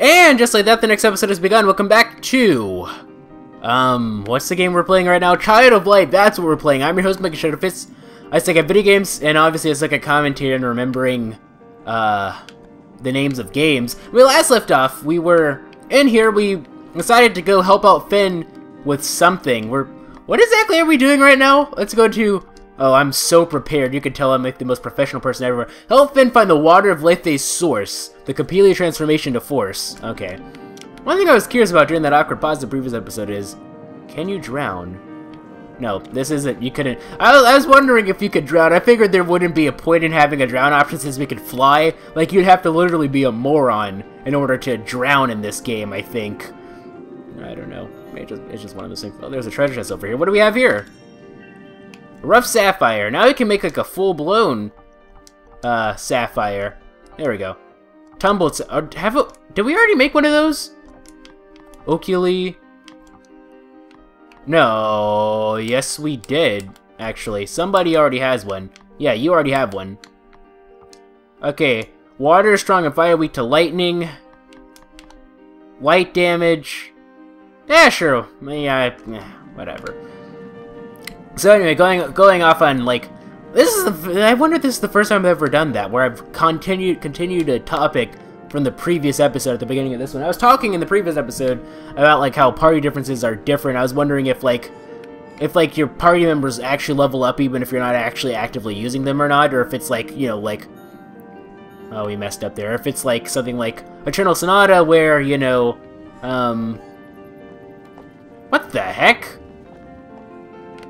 And just like that, the next episode has begun. Welcome back to... what's the game we're playing right now? Child of Light, that's what we're playing. I'm your host, MegaShadowFist. I suck at video games, and obviously I suck at commentating and remembering, the names of games. When we last left off, we were in here, we decided to go help out Finn with something. What exactly are we doing right now? Let's go to... Oh, I'm so prepared. You can tell I'm like the most professional person ever. Help Finn find the water of Lethay's source. The Capella transformation to force. Okay. One thing I was curious about during that awkward pause of the previous episode is, can you drown? No, this isn't. You couldn't. I was wondering if you could drown. I figured there wouldn't be a point in having a drown option since we could fly. Like, you'd have to literally be a moron in order to drown in this game, I think. I don't know. It's just one of those things. Oh, there's a treasure chest over here. What do we have here? Rough sapphire. Now we can make like a full-blown sapphire. There we go. Tumbled. Did we already make one of those? Oculi. No. Yes, we did. Actually, somebody already has one. Yeah, you already have one. Okay. Water is strong and fire weak to lightning. Light damage. Yeah, sure. Yeah, whatever. So anyway, going off on like, I wonder if this is the first time I've ever done that, where I've continued a topic from the previous episode at the beginning of this one. I was talking in the previous episode about like how party differences are different. I was wondering if your party members actually level up even if you're not actually actively using them or not, or if it's like, you know, like, oh, we messed up there. If it's like something like Eternal Sonata where, you know, what the heck?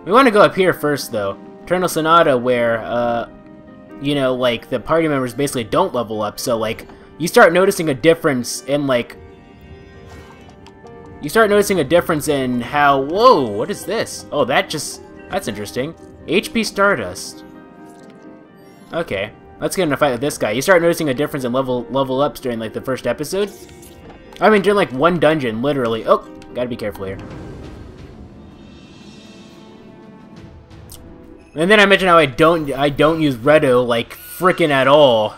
We want to go up here first, though. Eternal Sonata, where, you know, like, the party members basically don't level up, so, like, you start noticing a difference in, like... You start noticing a difference in how... Whoa, what is this? Oh, that's interesting. HP Stardust. Okay, let's get in a fight with this guy. You start noticing a difference in level ups during, like, the first episode. I mean, during, like, one dungeon, literally. Oh, gotta be careful here. And then I mentioned how I don't use Redo, like, frickin' at all.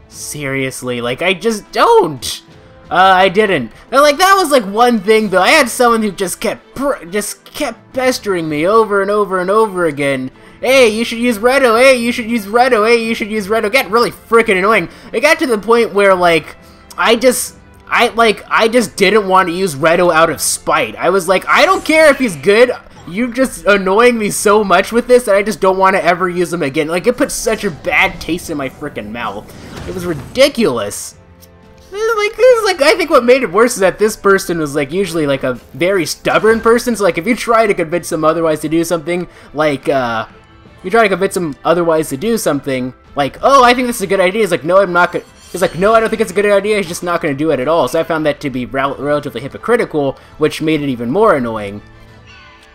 Seriously, like, I just don't! I didn't. And, like, that was, like, one thing, though. I had someone who just kept pestering me over and over and over again. Hey, you should use Redo, hey, you should use Redo, hey, you should use Redo. It got really frickin' annoying. It got to the point where, like, I just didn't want to use Redo out of spite. I was like, I don't care if he's good. You're just annoying me so much with this that I just don't want to ever use them again. Like, it put such a bad taste in my freaking mouth. It was ridiculous. I think what made it worse is that this person was, like, usually, like, a very stubborn person. So, like, if you try to convince them otherwise to do something, like, you try to convince them otherwise to do something, like, oh, I think this is a good idea. He's like, no, I'm not gonna... He's like, no, I don't think it's a good idea. He's just not gonna do it at all. So I found that to be relatively hypocritical, which made it even more annoying.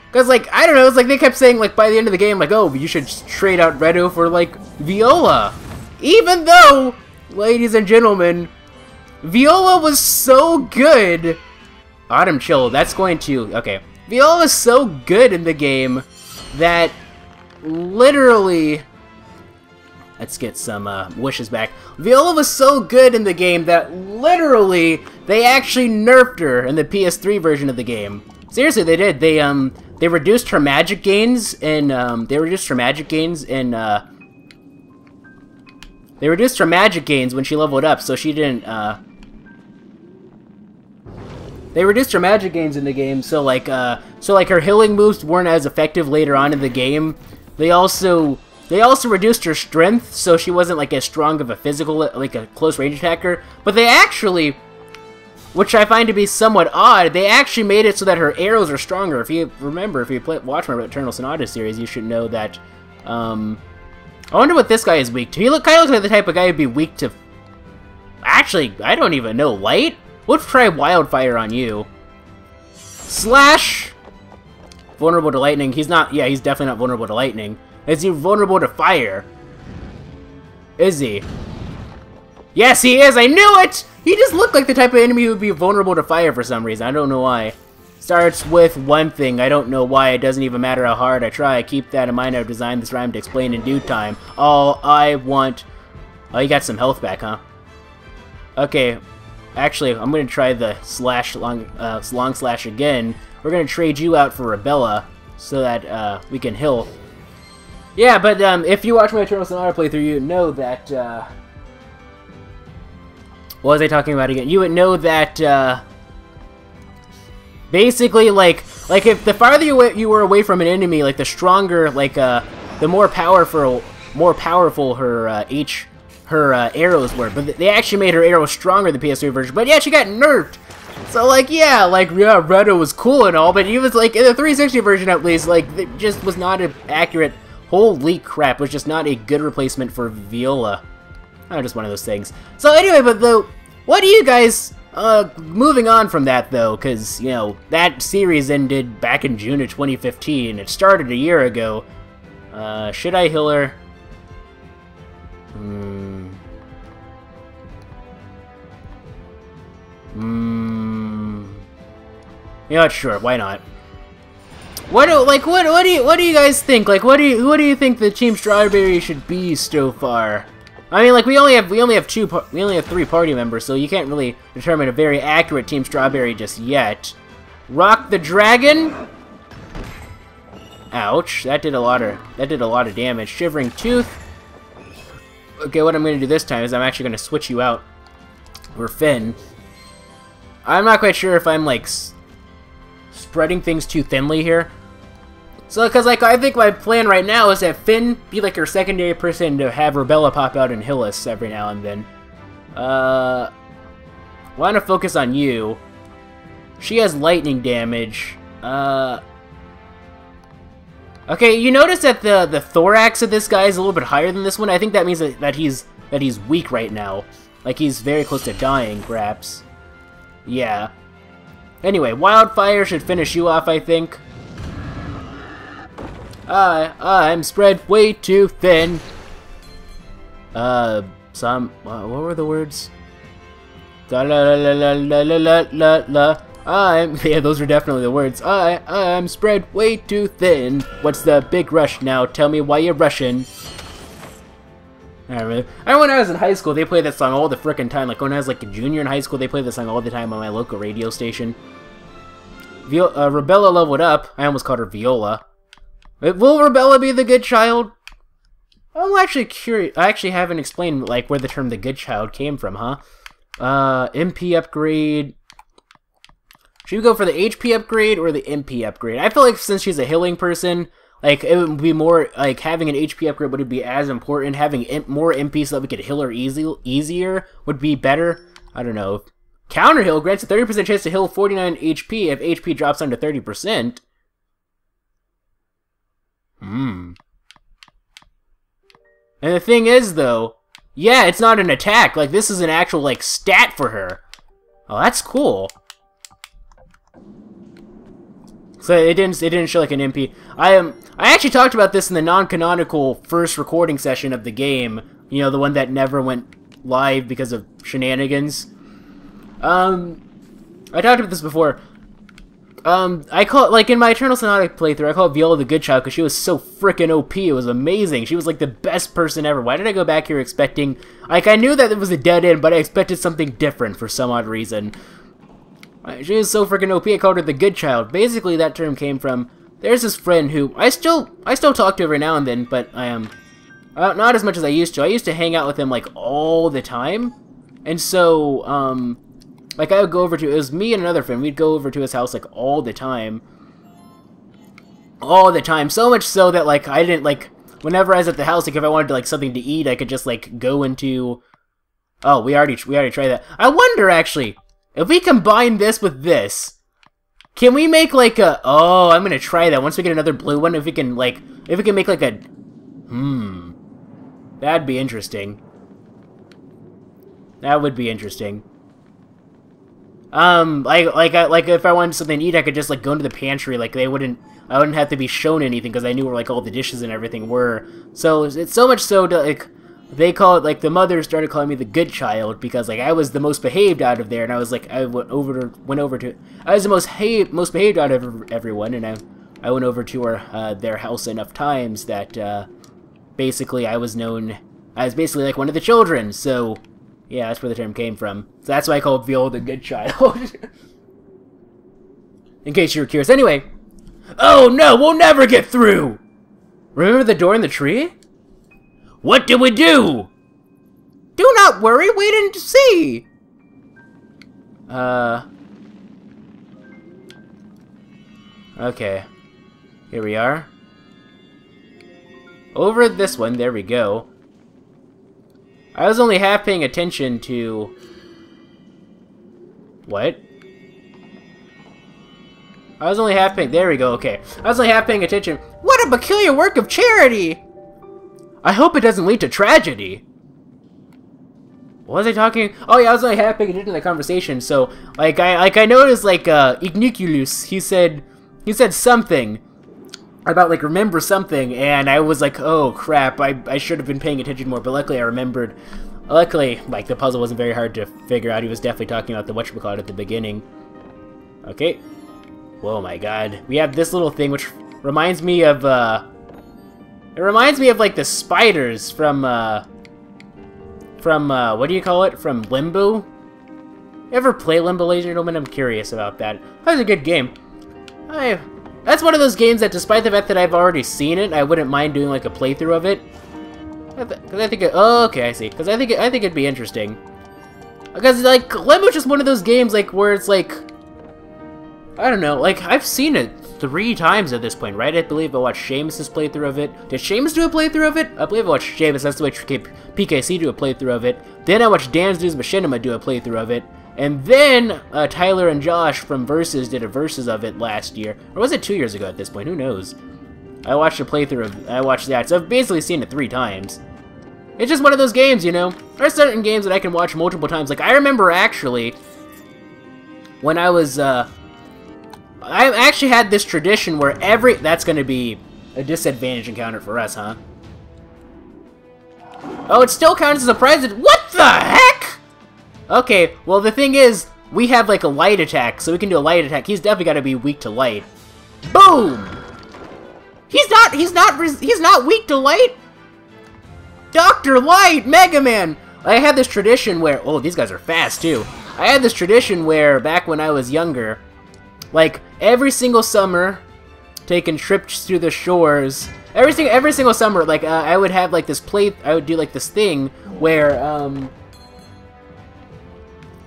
Because, like, I don't know, it's like they kept saying, like, by the end of the game, like, oh, you should trade out Redo for, like, Viola. Even though, ladies and gentlemen, Viola was so good. Autumn Chill, that's going to... Okay. Viola was so good in the game that literally... Let's get some wishes back. Viola was so good in the game that literally they actually nerfed her in the PS3 version of the game. Seriously, they did. They reduced her magic gains in, they reduced her magic gains when she leveled up, so she didn't, they reduced her magic gains in the game, so like her healing moves weren't as effective later on in the game. They also reduced her strength, so she wasn't, like, as strong of a physical, like, a close range attacker, but they actually... Which I find to be somewhat odd, they actually made it so that her arrows are stronger. If you remember, if you watch my Eternal Sonata series, you should know that, I wonder what this guy is weak to. He kind of looks like the type of guy who'd be weak to... Actually, I don't even know. Light? Let's try Wildfire on you. Slash! Vulnerable to lightning. He's not... Yeah, he's definitely not vulnerable to lightning. Is he vulnerable to fire? Is he? Yes, he is! I knew it! He just looked like the type of enemy who would be vulnerable to fire for some reason. I don't know why. Starts with one thing. I don't know why. It doesn't even matter how hard I try. Keep that in mind. I've designed this rhyme to explain in due time. All I want... Oh, you got some health back, huh? Okay. Actually, I'm gonna try the long slash again. We're gonna trade you out for Rebella so that we can heal. Yeah, but if you watch my Eternal Sonata playthrough, you know that. What was I talking about again? You would know that. Basically, like if the farther you were away from an enemy, like the stronger, like the more powerful her arrows were. But they actually made her arrows stronger in the PS3 version. But yeah, she got nerfed. So yeah, Redo was cool and all, but he was like in the 360 version at least, like it just was not an accurate. Holy crap! It was just not a good replacement for Viola. Oh, just one of those things. So anyway, but though, what do you guys? Moving on from that though, because, you know, that series ended back in June of 2015. It started a year ago. Should I heal her? You know what, sure, why not? What do you guys think? Like, what do you think the Team Strawberry should be so far? I mean, like, we only have 3 party members, so you can't really determine a very accurate Team Strawberry just yet. Rock the Dragon. Ouch, that did a lot of damage. Shivering Tooth. Okay, what I'm gonna do this time is I'm actually gonna switch you out for Finn. I'm not quite sure if I'm like spreading things too thinly here. So, because, like, I think my plan right now is that Finn be, like, her secondary person to have Rebella pop out and heal us every now and then. Want to focus on you. She has lightning damage. Okay, you notice that the thorax of this guy is a little bit higher than this one. I think that means that he's weak right now. Like, he's very close to dying, perhaps. Yeah. Anyway, Wildfire should finish you off, I think. I'm spread way too thin. What were the words? Da la la la la la la la la. Yeah, those are definitely the words. I'm spread way too thin. What's the big rush now? Tell me why you're rushing. I remember when I was in high school, they played that song all the frickin' time. Like when I was like a junior in high school, they played that song all the time on my local radio station. Rebella leveled up. I almost called her Viola. Will Rebella be the good child? I'm actually curious. I actually haven't explained like where the term "the good child" came from, huh? MP upgrade. Should we go for the HP upgrade or the MP upgrade? I feel like since she's a healing person, like it would be more like having an HP upgrade would be as important. Having more MP so that we could heal her easier would be better. I don't know. Counter heal grants a 30% chance to heal 49 HP if HP drops down to 30%. And the thing is, though, yeah, it's not an attack. Like, this is an actual, like, stat for her. Oh, that's cool. So it didn't show like an MP. I actually talked about this in the non-canonical first recording session of the game. You know, the one that never went live because of shenanigans. I talked about this before. I call it, like, in my Eternal Sonata playthrough, I call it Viola the Good Child because she was so frickin' OP. It was amazing. She was, like, the best person ever. Why did I go back here expecting... Like, I knew that it was a dead end, but I expected something different for some odd reason. She was so frickin' OP, I called her the Good Child. Basically, that term came from... There's this friend who... I still talk to every now and then, but I am... not as much as I used to. I used to hang out with him, like, all the time. And so, like, I would go over to... It was me and another friend. We'd go over to his house, like, all the time. All the time. So much so that, like, I didn't, like... Whenever I was at the house, like, if I wanted, like, something to eat, I could just, like, go into... Oh, we already tried that. I wonder, actually, if we combine this with this... Can we make, like, a... Oh, I'm gonna try that. Once we get another blue one, if we can, like... If we can make, like, a... That'd be interesting. That would be interesting. Like if I wanted something to eat, I could just like go into the pantry. Like I wouldn't have to be shown anything because I knew where like all the dishes and everything were. So it's so much so that like they call it like the mother started calling me the good child because like I was the most behaved out of there, and I was like I was the most behaved out of everyone, and I went over to their house enough times that basically I was known as basically like one of the children. So Yeah, that's where the term came from. So that's why I call Viola the good child. In case you were curious. Anyway. Oh no, we'll never get through! Remember the door in the tree? What did we do? Do not worry, wait and see! Okay. Here we are. Over this one, there we go. I was only half paying attention to... What? I was only half paying... There we go, okay. I was only half paying attention. What a peculiar work of charity! I hope it doesn't lead to tragedy. What was I talking? Oh yeah, I was only half paying attention to the conversation, so... I noticed, Igniculus, he said something about, remember something, and I was like, oh crap, I should have been paying attention more, but luckily I remembered. Luckily, the puzzle wasn't very hard to figure out. He was definitely talking about the whatchamacallit at the beginning. Okay. Whoa, my god. We have this little thing, which reminds me of, it reminds me of, the spiders from, what do you call it? From Limbo? Ever play Limbo, ladies and gentlemen? I'm curious about that. That was a good game. That's one of those games that, despite the fact that I've already seen it, I wouldn't mind doing, a playthrough of it. Because I think oh, okay, I see. Because I think it'd be interesting. Because, Limbo's just one of those games, where it's, I don't know, I've seen it 3 times at this point, right? I believe I watched Seamus's playthrough of it. Did Seamus do a playthrough of it? I believe I watched Seamus, that's the way PKC do a playthrough of it. Then I watched Dan's News Machinima do a playthrough of it. And then, Tyler and Josh from Versus did a Versus of it last year. Or was it 2 years ago at this point? Who knows? I watched a playthrough of... I watched that, so I've basically seen it 3 times. It's just one of those games, you know? There are certain games that I can watch multiple times. I remember, actually, when I was, I actually had this tradition where that's gonna be a disadvantage encounter for us, huh? Oh, it still counts as a prize. What the heck? Okay, well, the thing is, we have, a light attack, so we can do a light attack. He's definitely gotta be weak to light. Boom! He's not weak to light! Dr. Light! Mega Man! I had this tradition where... Oh, these guys are fast, too. I had this tradition where, back when I was younger, every single summer, taking trips through the shores, every single summer, I would have, I would do, this thing where,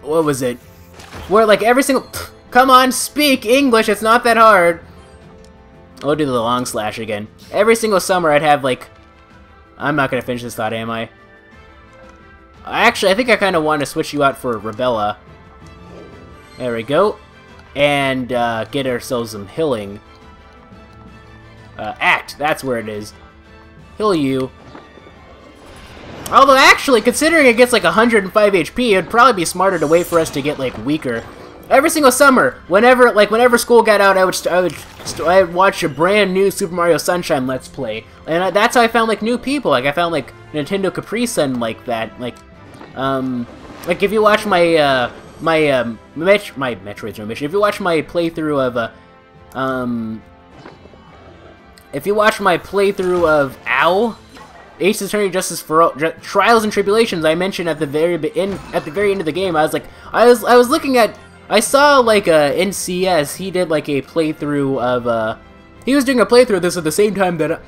what was it? Where, every single... Come on, speak English, it's not that hard! I'll do the long slash again. Every single summer I'd have, I'm not gonna finish this thought, am I? Actually, I think I kind of want to switch you out for Rebella. There we go. And, get ourselves some healing. Act, that's where it is. Heal you. Although, actually, considering it gets, 105 HP, it'd probably be smarter to wait for us to get, weaker. Every single summer, whenever school got out, I would watch a brand new Super Mario Sunshine Let's Play, and that's how I found new people. I found Nintendo Capri Sun that. If you watch my Metroid Zone mission, if you watch my playthrough of OW, Ace Attorney Justice for All, Trials and Tribulations, I mentioned at the very end of the game, I was looking at. I saw, in CS, he did, a playthrough of, he was doing a playthrough of this at the same time that,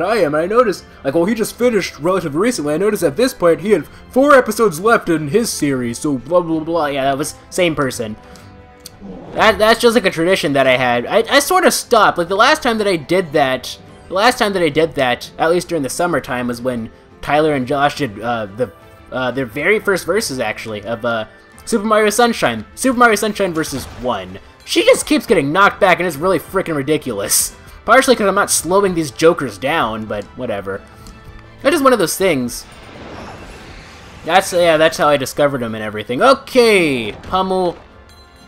I am, and I noticed, well, he just finished relatively recently, I noticed at this point, he had 4 episodes left in his series, so blah, blah, blah, yeah, that was same person. That's just, a tradition that I had. I sort of stopped, the last time that I did that, at least during the summertime, was when Tyler and Josh did, their very first verses, actually, of, Super Mario Sunshine versus 1. She just keeps getting knocked back, and it's really freaking ridiculous. Partially because I'm not slowing these jokers down, but whatever. That's just one of those things. That's how I discovered them and everything. Okay, Pummel.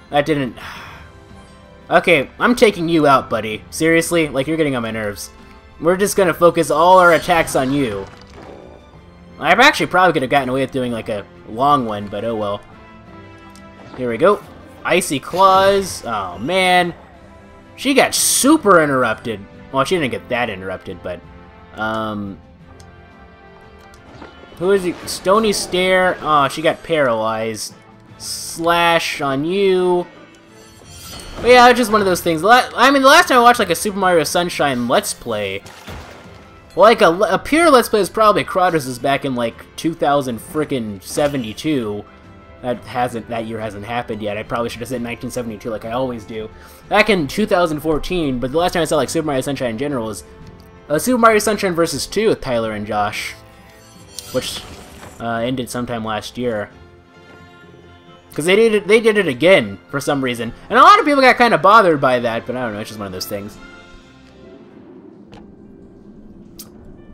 That didn't... Okay, I'm taking you out, buddy. Seriously? You're getting on my nerves. We're just gonna focus all our attacks on you. I actually probably could have gotten away with doing, a long one, but oh well. Here we go. Icy Claws. Oh, man. She got super interrupted. Well, she didn't get that interrupted, but... Who is he? Stony Stare. Oh, she got paralyzed. Slash on you. But yeah, it's just one of those things. I mean, the last time I watched like a Super Mario Sunshine Let's Play, well, like a pure Let's Play is probably Kratos' back in like 2072. That year hasn't happened yet. I probably should have said 1972 like I always do. Back in 2014, but the last time I saw like Super Mario Sunshine in general was Super Mario Sunshine vs. 2 with Tyler and Josh, which ended sometime last year. Because they did it again for some reason. And a lot of people got kind of bothered by that, but I don't know, it's just one of those things.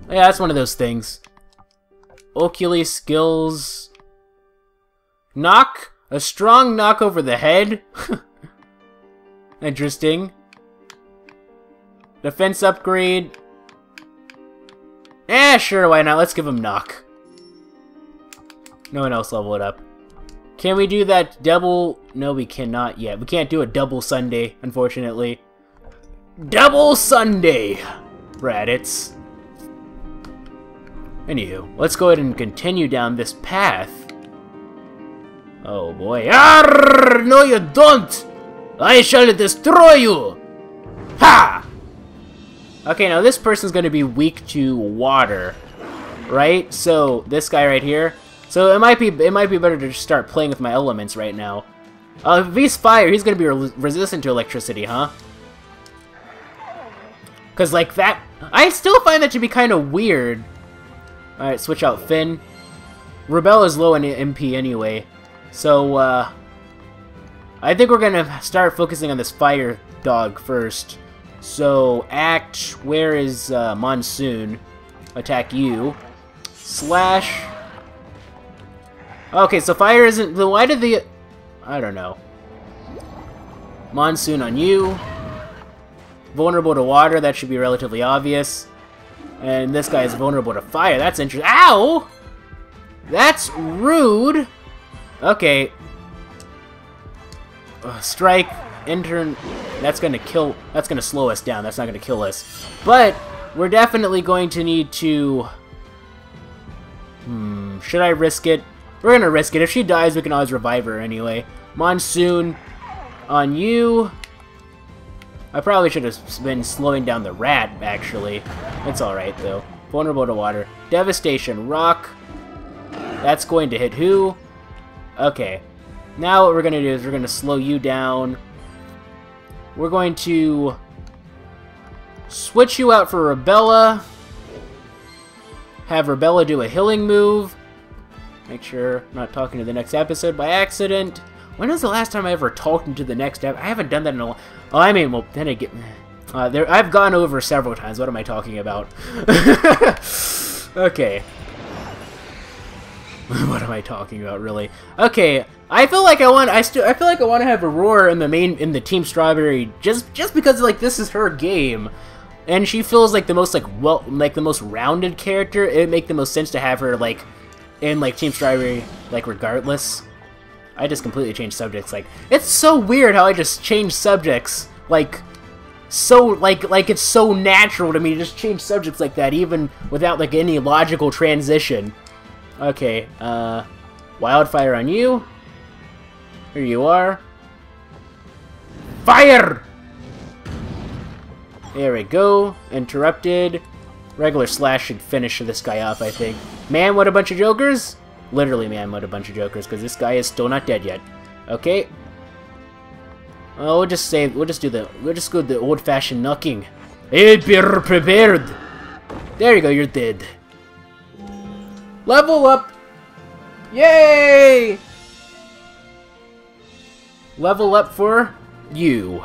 Yeah, that's one of those things. Oculi skills. Knock? A strong knock over the head? Interesting. Defense upgrade. Eh, sure, why not? Let's give him knock. No one else level it up. Can we do that double? No, we cannot yet. We can't do a double Sunday, unfortunately. Double Sunday! Raditz. Anywho, let's go ahead and continue down this path. Oh boy. Arrgh! No, you don't! I shall destroy you! Ha! Okay, now this person's gonna be weak to water, right? So, this guy right here. So it might be better to just start playing with my elements right now. If he's fire, he's gonna be resistant to electricity, huh? Cause like that, I still find that to be kind of weird. All right, switch out Finn. Rebel is low in MP anyway, so I think we're gonna start focusing on this fire dog first. So act. Where is Monsoon? Attack you. Slash. Okay, so fire isn't... Why did the... I don't know. Monsoon on you. Vulnerable to water, that should be relatively obvious. And this guy is vulnerable to fire, that's interesting. Ow! That's rude! Okay. Strike, intern... That's gonna kill... That's gonna slow us down, that's not gonna kill us. But, we're definitely going to need to... should I risk it? We're gonna risk it. If she dies, we can always revive her anyway. Monsoon on you. I probably should have been slowing down the rat, actually. It's alright, though. Vulnerable to water. Devastation. Rock. That's going to hit who? Okay. Now what we're gonna do is we're gonna slow you down. We're going to switch you out for Rebella. Have Rebella do a healing move. Make sure I'm not talking to the next episode by accident. When was the last time I ever talked into the next episode? I haven't done that in a while. Oh, I mean, well, then again... I've gone over several times. What am I talking about? Okay. What am I talking about, really? Okay, I feel like I want to have Aurora in the Team Strawberry just because like this is her game. And she feels like the most the most rounded character. It would make the most sense to have her like in like Team Strawberry, like regardless. I just completely changed subjects. Like, it's so weird how I just changed subjects. Like it's so natural to me to just change subjects like that, even without like any logical transition. Okay, Wildfire on you. Here you are. Fire! There we go. Interrupted. Regular slash should finish this guy off, I think. Man, what a bunch of jokers? Literally, man, what a bunch of jokers, because this guy is still not dead yet. Okay. Oh, we'll just go the old-fashioned knocking. Hey, be prepared. There you go, you're dead. Level up. Yay! Level up for you.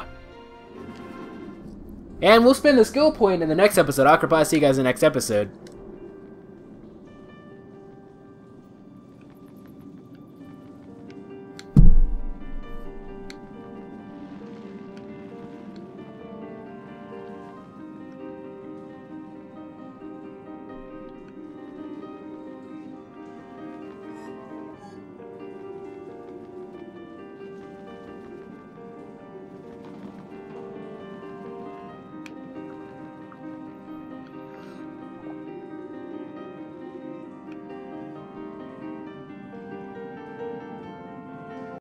And we'll spend the skill point in the next episode. I'll see you guys in the next episode.